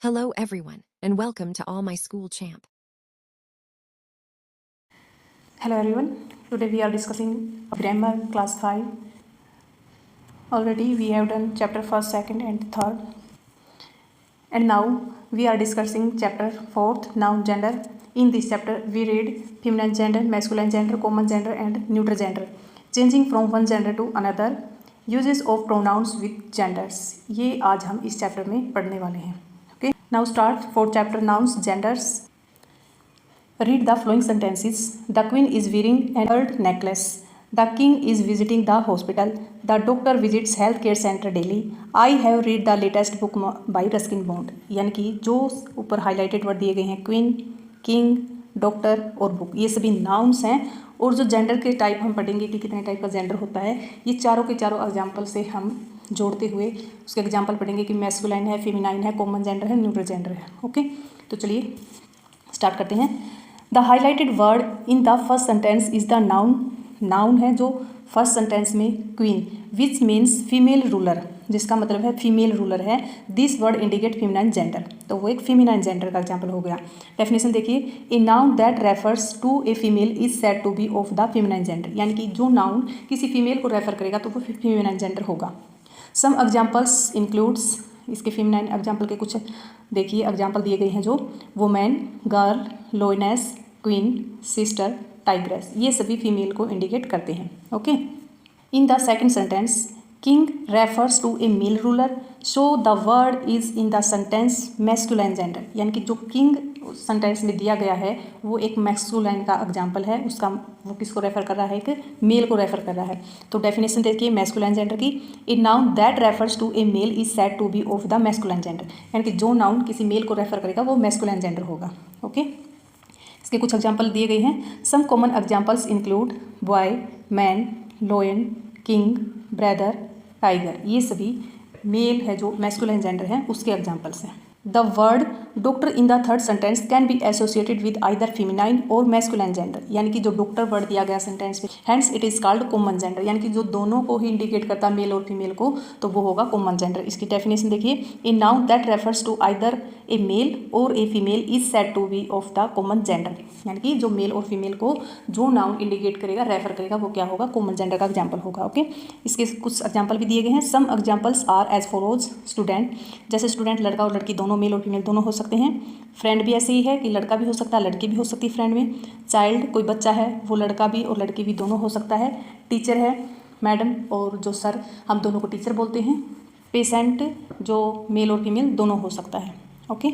Hello everyone, and welcome to All My School Champ. Hello everyone, today we are discussing grammar class 5. Already we have done chapter 1st, 2nd and 3rd. And now we are discussing chapter 4th, noun gender. In this chapter we read feminine gender, masculine gender, common gender and neutral gender. Changing from one gender to another. Uses of pronouns with genders. ये आज हम इस chapter में पढ़ने वाले हैं. Okay. Now start 4th chapter, nouns, genders. Read the following sentences. The queen is wearing an emerald necklace. The king is visiting the hospital. The doctor visits healthcare center daily. I have read the latest book by Ruskin Bond. यानी कि जो ऊपर highlighted word दिए गए हैं, queen, king, doctor और book, ये सभी नाउन्स हैं. और जो जेंडर के टाइप हम पढ़ेंगे कि कितने टाइप का जेंडर होता है, ये चारों के चारों एग्जाम्पल से हम जोड़ते हुए उसके एग्जाम्पल पढ़ेंगे कि मैस्कुलाइन है, फेमिनाइन है, कॉमन जेंडर है, न्यूट्रल जेंडर है. ओके, तो चलिए स्टार्ट करते हैं. The highlighted word in the first sentence is the noun. Noun है जो फर्स्ट सेंटेंस में queen, which means female ruler, जिसका मतलब है फीमेल रूलर है. This word indicate feminine gender, तो वो एक फेमिनाइन जेंडर का एग्जाम्पल हो गया. डेफिनेशन देखिए, a noun that refers to a female is said to be of the feminine gender. यानी कि जो नाउन किसी फीमेल को रेफर करेगा तो वो फेमिनाइन जेंडर होगा. सम एग्जाम्पल्स इंक्लूड्स, इसके फेमिनाइन एग्जाम्पल के कुछ देखिए एग्जाम्पल दिए गए हैं, जो women, girl, lioness, queen, sister, tigress, ये सभी फीमेल को इंडिकेट करते हैं. Okay. In the second sentence, king refers to a male ruler, so the word is in the sentence masculine gender. यानी कि जो किंग सेंटेंस में दिया गया है वो एक मैस्कुलाइन का एग्जाम्पल है, उसका वो किसको रेफर कर रहा है, एक मेल को रेफर कर रहा है. तो डेफिनेशन देखिए मैस्कुलाइन जेंडर की, a noun that refers to a male is said to be of the masculine gender. यानी कि जो नाउन किसी मेल को रेफर करेगा वो मैस्कुलाइन जेंडर होगा. ओके. इसके कुछ एग्जाम्पल दिए गए हैं. Some common examples include boy, man, lion, king, brother, tiger, ये सभी मेल है जो मैस्कुलाइन जेंडर है उसके एग्जाम्पल्स हैं. The word doctor in the third sentence can be associated with either feminine or masculine gender. यानी कि जो डॉक्टर वर्ड दिया गया सेंटेंस में, hence it is called common gender. यानी कि जो दोनों को ही इंडिकेट करता है, मेल और फीमेल को, तो वो होगा कॉमन जेंडर. इसकी डेफिनेशन देखिए, a noun that refers to either a male or a female is said to be of the common gender. यानी कि जो मेल और फीमेल को जो नाउन इंडिकेट करेगा, रेफर करेगा, वो क्या होगा, कॉमन जेंडर का एग्जाम्पल होगा. ओके. इसके कुछ एग्जाम्पल भी दिए गए हैं. Some examples are as follows. Student, जैसे स्टूडेंट लड़का और लड़की दोनों, मेल और फीमेल दोनों हो सकते हैं. फ्रेंड भी ऐसे ही है कि लड़का भी हो सकता है, लड़की भी हो सकती है फ्रेंड में. चाइल्ड, कोई बच्चा है, वो लड़का भी और लड़की भी दोनों हो सकता है. टीचर है, मैडम और जो सर, हम दोनों को टीचर बोलते हैं. पेशेंट, जो मेल और फीमेल दोनों हो सकता है. Okay.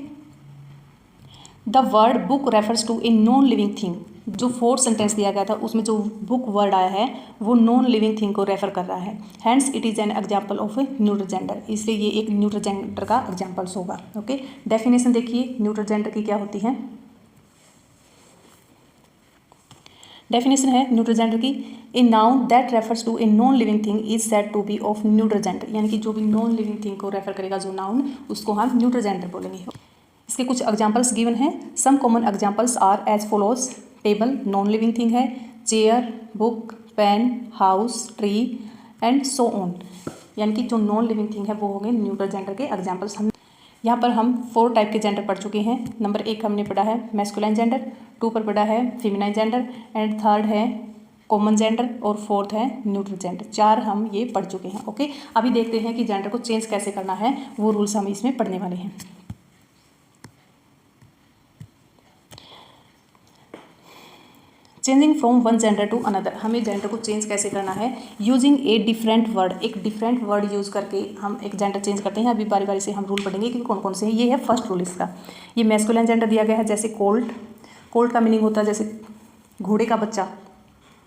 The word book refers to a non living thing. जो फोर्थ सेंटेंस दिया गया था उसमें जो बुक वर्ड आया है वो नॉन लिविंग थिंग को रेफर कर रहा है. Hence it is an example of a neutral gender. इसलिए ये एक न्यूट्रल जेंडर का एग्जाम्पल्स होगा. ओके. डेफिनेशन देखिए न्यूट्रल जेंडर की क्या होती है. डेफिनेशन है न्यूट्रल जेंडर की, a noun that refers to a non living thing is said to be of neutral gender. यानी कि जो भी नॉन लिविंग थिंग को रेफर करेगा जो नाउन, उसको हम न्यूट्रल जेंडर बोलेंगे. इसके कुछ एग्जाम्पल्स गिवन हैं. Some common examples are as follows. Table non living thing है. Chair, book, pen, house, tree and so on. यानी कि जो नॉन लिविंग थिंग है वो होंगे न्यूट्रल जेंडर के एग्जाम्पल्स. हम यहाँ पर हम 4 टाइप के जेंडर पढ़ चुके हैं. नंबर 1 हमने पढ़ा है मैस्कुलाइन जेंडर, 2 पर पढ़ा है फेमिनाइन जेंडर एंड 3rd है कॉमन जेंडर और 4th है न्यूट्रल जेंडर. 4 हम ये पढ़ चुके हैं. ओके. अभी देखते हैं कि जेंडर को चेंज कैसे करना है, वो रूल्स हम इसमें पढ़ने वाले हैं. Changing from one gender to another, हमें जेंडर को चेंज कैसे करना है, यूजिंग ए डिफरेंट वर्ड. एक डिफरेंट वर्ड यूज़ करके हम एक जेंडर चेंज करते हैं. अभी बारी बारी से हम रूल पढ़ेंगे कि कौन कौन से हैं. ये है फर्स्ट रूल इसका. ये मैस्कुलाइन जेंडर दिया गया है, जैसे कोल्ट. कोल्ट का मीनिंग होता है जैसे घोड़े का बच्चा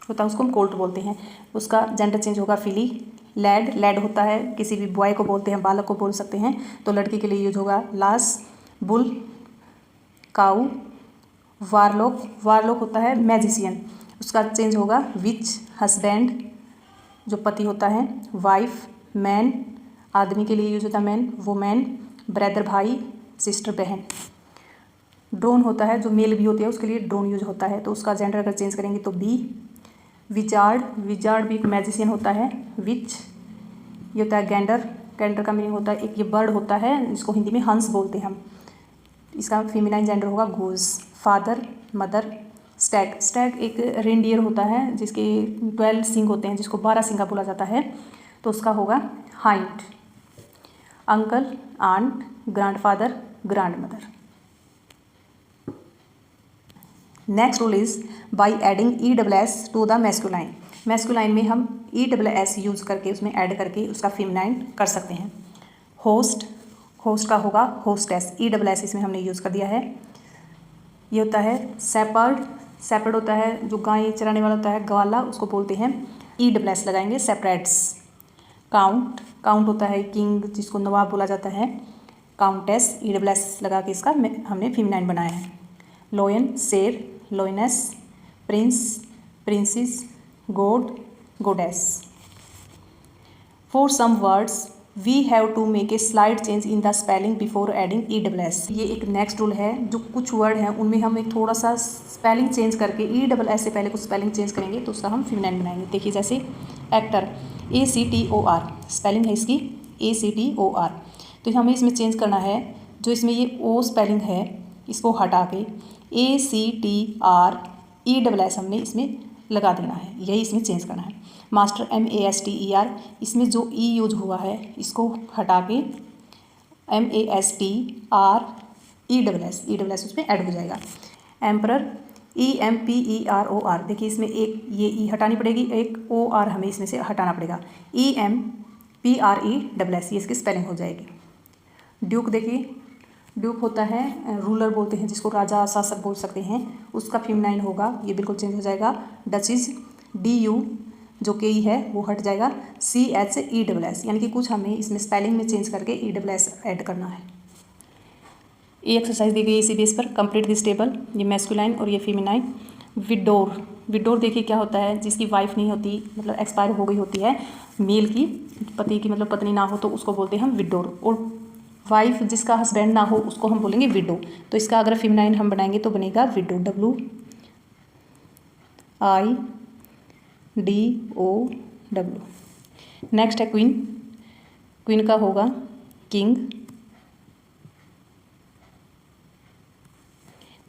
होता है, उसको हम कोल्ट बोलते हैं. उसका जेंडर चेंज होगा फिली. लैड, लैड होता है किसी भी बॉय को बोलते हैं, बालक को बोल सकते हैं, तो लड़की के लिए यूज होगा लास. बुल, काऊ. वारलॉक, वारलॉक होता है मैजिशियन, उसका चेंज होगा विच. हस्बैंड, जो पति होता है. वाइफ, मैन, आदमी के लिए यूज होता है मैन. वुमेन, ब्रदर भाई, सिस्टर बहन. ड्रोन होता है जो मेल भी होती है, उसके लिए ड्रोन यूज होता है, तो उसका जेंडर अगर चेंज करेंगे तो बी. विजार्ड, विजार्ड भी एक मैजिशियन होता है. विच, ये होता है गैंडर. गैंडर का मीनिंग होता है एक ये बर्ड होता है, इसको हिंदी में हंस बोलते हैं हम. इसका फेमिनाइन जेंडर होगा goes. Father, mother, Stag. Stag एक रेनडियर होता है जिसके 12 सिंग होते हैं, जिसको 12 सिंगा बोला जाता है, तो उसका होगा hind. Uncle, aunt, grandfather, grandmother. Next rule is by adding ESS to the masculine. Masculine में हम ESS यूज करके उसमें ऐड करके उसका फेमिनाइन कर सकते हैं। होस्ट, होस्ट का होगा होस्टेस, ESS इसमें हमने यूज़ कर दिया है। ये होता है सेपर्ड, सेपर्ड होता है जो गाय चराने वाला होता है, ग्वाला, उसको बोलते हैं ESS लगाएंगे, सेपरेट्स। काउंट, काउंट होता है किंग, जिसको नवाब बोला जाता है, काउंटेस, ESS लगा के इसका हमने फेमिनाइन बनाया है। लोयन, शेर, लोइनेस। Prince, princess, god, goddess. For some words we have to make a slight change in the spelling before adding ESS। ये एक नेक्स्ट रूल है, जो कुछ वर्ड हैं उनमें हम एक थोड़ा सा स्पेलिंग चेंज करके ESS से पहले कुछ स्पेलिंग चेंज करेंगे तो उसका हम फेमिनाइन बनाएंगे। देखिए जैसे एक्टर, ACTOR स्पेलिंग है इसकी, ACTOR, तो हमें इसमें चेंज करना है, जो इसमें ये O स्पेलिंग है इसको हटा के ACTR ESS हमने इसमें लगा देना है, यही इसमें चेंज करना है। मास्टर, MASTER, इसमें जो E यूज हुआ है इसको हटा के MASTR ESS उसमें ऐड हो जाएगा। एम्परर, EMPEROR, देखिए इसमें एक ये E हटानी पड़ेगी, एक OR हमें इसमें से हटाना पड़ेगा, EMPRESS, ये इसकी स्पेलिंग हो जाएगी। ड्यूक, देखिए ड्यूक होता है रूलर बोलते हैं जिसको, राजा शासक बोल सकते हैं, उसका फेमिनाइन होगा, ये बिल्कुल चेंज हो जाएगा। डचेस, DU जो के ई है वो हट जाएगा, CHESS, यानी कि कुछ हमें इसमें स्पेलिंग में चेंज करके ESS ऐड करना है। ये एक्सरसाइज दी गई है इसी बेस पर। कंप्लीट दिस टेबल, ये मैस्कुलाइन और ये फेमिनाइन। विडोर, विडोर देखिए क्या होता है, जिसकी वाइफ नहीं होती, मतलब एक्सपायर हो गई होती है, मेल की, पति की मतलब पत्नी ना हो, तो उसको बोलते हैं हम विडोर। और वाइफ जिसका हस्बैंड ना हो उसको हम बोलेंगे विडो। तो इसका अगर फेमिनाइन हम बनाएंगे तो बनेगा विडो, WIDOW। नेक्स्ट है क्वीन, क्वीन का होगा किंग।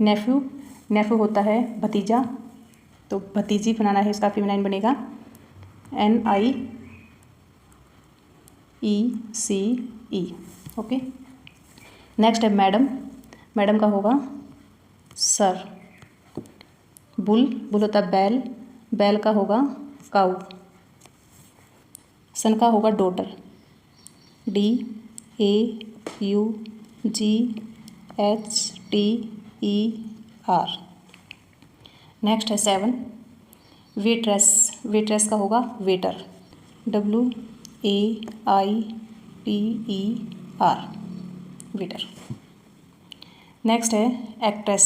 नेफ्यू, नेफ्यू होता है भतीजा, तो भतीजी बनाना है, इसका फेमिनाइन बनेगा NIECE। ओके। नेक्स्ट है मैडम, मैडम का होगा सर। बुल, बुल होता है बैल, बैल का होगा काऊ। सन का होगा डॉटर, DAUGHTER। नेक्स्ट है 7 वेट्रेस, वेट्रेस का होगा वेटर, WAITER, वेटर। नेक्स्ट है एक्ट्रेस,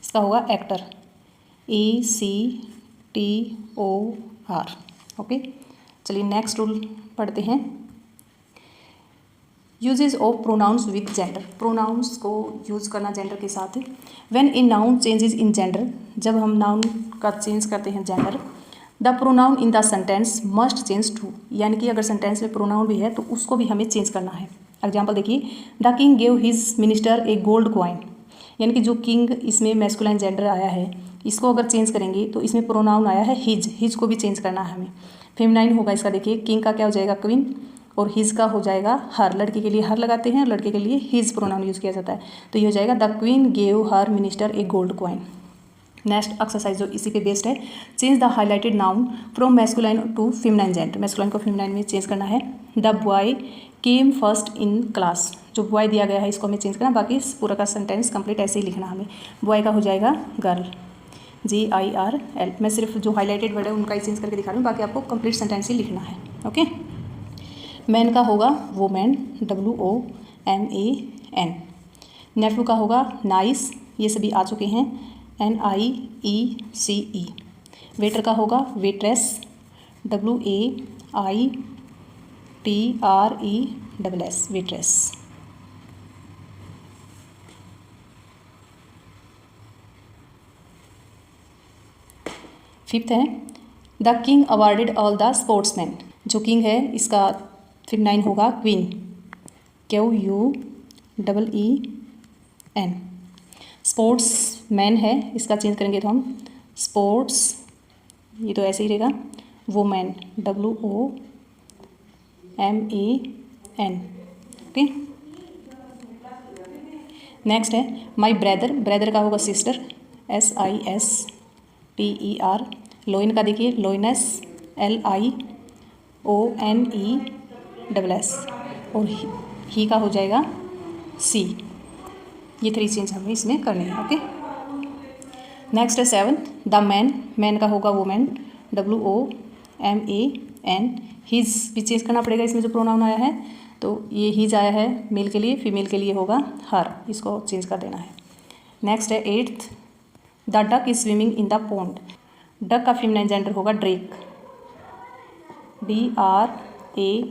इसका होगा एक्टर, ACTOR। ओके, चलिए नेक्स्ट रूल पढ़ते हैं। Uses of pronouns with gender, pronouns को यूज़ करना जेंडर के साथ। When a noun changes in gender, जब हम नाउन का चेंज करते हैं gender, the pronoun in the sentence must change too, यानी कि अगर सेंटेंस में प्रोनाउन भी है तो उसको भी हमें चेंज करना है। एग्जाम्पल देखिए, the king gave his minister a gold coin, यानी कि जो किंग इसमें मैस्कुलाइन जेंडर आया है, इसको अगर चेंज करेंगे तो इसमें प्रोनाउन आया है हिज, हिज को भी चेंज करना है हमें। फेमिनाइन होगा इसका, देखिए किंग का क्या हो जाएगा क्वीन, और हिज का हो जाएगा हर, लड़की के लिए हर लगाते हैं, लड़के के लिए हिज प्रोनाउन यूज़ किया जाता है, तो ये हो जाएगा the queen gave her minister a gold coin. Next exercise जो इसी पे बेस्ड है, change the highlighted noun from masculine to feminine gender, masculine को फेमिनाइन में चेंज करना है। The boy came first in class, जो बॉय दिया गया है इसको हमें चेंज करना, बाकी पूरा का सेंटेंस कंप्लीट ऐसे ही लिखना हमें। बॉय का हो जाएगा गर्ल, GIRL। मैं सिर्फ जो हाईलाइटेड वर्ड है उनका ही चेंज करके दिखा रही हूँ, बाकी आपको कंप्लीट सेंटेंस ही लिखना है। ओके। मैन का होगा वोमैन, WOMAN। नेफ्यू का होगा नाइस, ये सभी आ चुके हैं, NIECE। वेटर का होगा वेट्रेस, WAITRESS, वेट्रेस। फिफ्थ है the king awarded all the sportsman, जो किंग है इसका फेमिनाइन होगा queen, QUEEN। N. Sportsman है, इसका चेंज करेंगे तो हम स्पोर्ट्स, ये तो ऐसे ही रहेगा, वुमेन, WOMAN। ओके। नेक्स्ट है माई ब्रदर, ब्रदर का होगा सिस्टर, SISTER। लोइन का देखिए लोइनस, LIONESS। और ही का हो जाएगा सी। ये 3 चेंज हमें इसमें करने हैं। ओके। नेक्स्ट है 7th द मैन, मैन का होगा वुमेन, WOMAN। हिज भी चेंज करना पड़ेगा, इसमें जो प्रोनाउन आया है तो ये हिज आया है मेल के लिए, फीमेल के लिए होगा हर, इसको चेंज कर देना है। नेक्स्ट है 8th the duck is swimming in the pond. Duck का फेमिनाइन जेंडर होगा drake, DRAKE।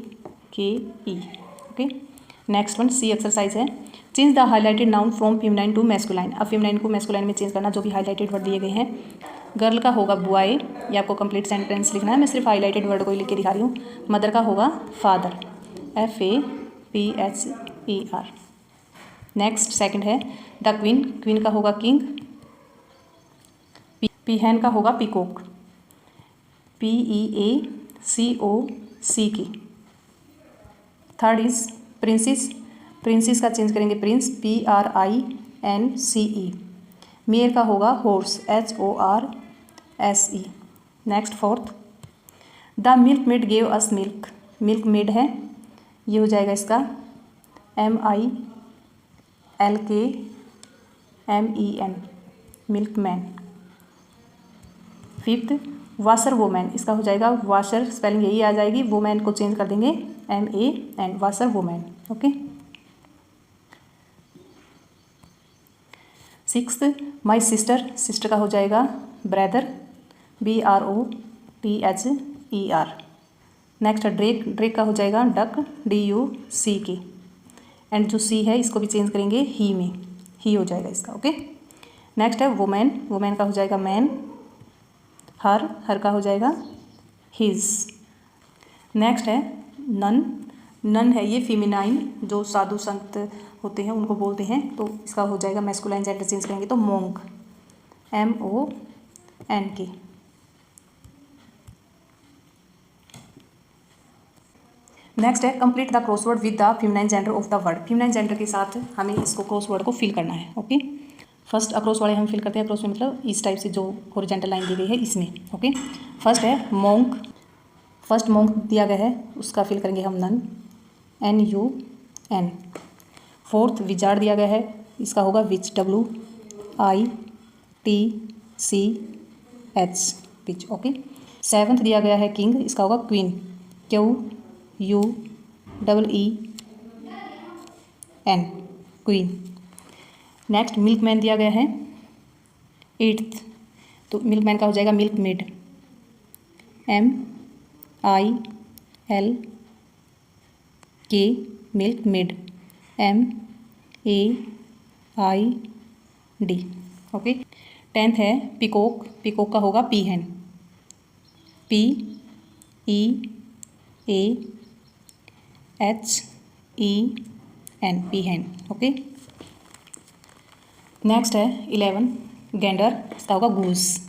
Okay. Next one C exercise है, change the highlighted noun from feminine to masculine. अब फेमिनाइन को मैस्कुलाइन में चेंज करना, जो भी हाईलाइटेड वर्ड दिए गए हैं। गर्ल का होगा बॉय, ये आपको कंप्लीट सेंटेंस लिखना है, मैं सिर्फ हाईलाइटेड वर्ड को ही लिख के दिखा रही हूँ। मदर का होगा फादर, FAPHER। नेक्स्ट सेकंड है द क्वीन, क्वीन का होगा किंग, पीहैन का होगा peacock, PEACOCK। Third is princess, princess का चेंज करेंगे प्रिंस, PRINCE। मेयर का होगा horse, HORSE। Next fourth the milk made gave us milk, milk made है, ये हो जाएगा इसका MILKMEN, milk man. Fifth washer women, इसका हो जाएगा वाशर, स्पेलिंग यही आ जाएगी, वुमेन को चेंज कर देंगे MAN, washer women. Okay. Sixth my sister, sister का हो जाएगा brother, BROTHER। Next Drake, Drake का हो जाएगा डक, DUCK। एंड जो सी है इसको भी चेंज करेंगे ही में, ही हो जाएगा इसका। ओके। नेक्स्ट है वुमेन, वुमेन का हो जाएगा मैन, हर, हर का हो जाएगा हिज। नेक्स्ट है नन, नन है ये फेमिनाइन, जो साधु संत होते हैं उनको बोलते हैं, तो इसका हो जाएगा मैस्कुलाइन जेंडर चेंज करेंगे तो मोंक, MONK। नेक्स्ट है complete the crossword with the feminine gender of the word. Feminine gender के साथ हमें इसको क्रॉसवर्ड को फिल करना है। ओके। फर्स्ट अक्रॉस वाले हम फिल करते हैं, अक्रॉस में मतलब इस टाइप से जो हॉरिजॉन्टल लाइन दी गई है इसमें। ओके। फर्स्ट है मोंक, फर्स्ट मोंक दिया गया है उसका फिल करेंगे हम नन, NUN। फोर्थ विजार्ड दिया गया है, इसका होगा विच, WITCH, विच। ओके। सेवंथ दिया गया है किंग, इसका होगा queen, QUEEN, queen. Next milkman दिया गया है 8th, तो मिल्कमैन का हो जाएगा milk made, MILK, milk made, MAID। Okay. 10th है पीकॉक, पीकॉक का होगा पीहैन, PEAHEN, पीहैन। ओके। नेक्स्ट है 11 गैंडर, इसका होगा गूस,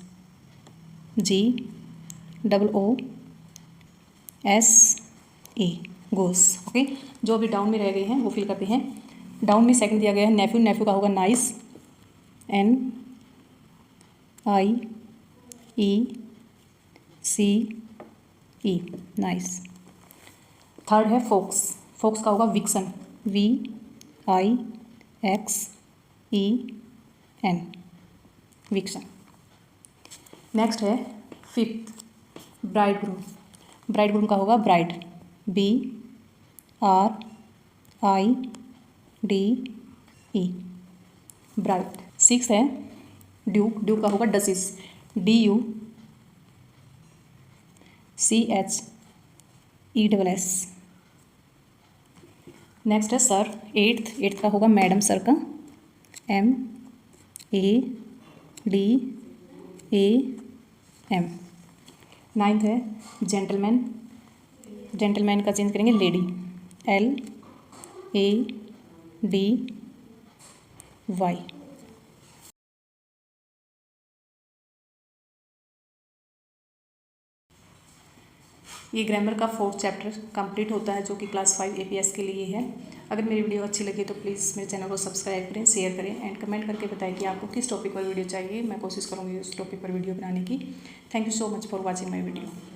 GOOSE, गूस। ओके। जो अभी डाउन में रह गए हैं वो फिल करते हैं। डाउन में सेकंड दिया गया है नेफ्यू, नेफ्यू का होगा नाइस, NIECE, नाइस। थर्ड है फोक्स, फोक्स का होगा विक्सन, VIXEN, विक्सन। नेक्स्ट है fifth bride groom, bride groom का होगा ब्राइड, BRIDE, ब्राइड। सिक्स है ड्यूक, ड्यूक का होगा डसिस, DUCHESS। नेक्स्ट है सर, एट्थ, एट्थ का होगा मैडम, सर का MADAM। नाइन्थ है जेंटलमैन, जेंटलमैन का चेंज करेंगे लेडी, LADY। वाई। ये ग्रामर का 4th चैप्टर कंप्लीट होता है, जो कि क्लास 5 APS के लिए है। अगर मेरी वीडियो अच्छी लगी तो प्लीज़ मेरे चैनल को सब्सक्राइब करें, शेयर करें एंड कमेंट करके बताएं कि आपको किस टॉपिक पर वीडियो चाहिए। मैं कोशिश करूँगी उस टॉपिक पर वीडियो बनाने की। Thank you so much for watching my video.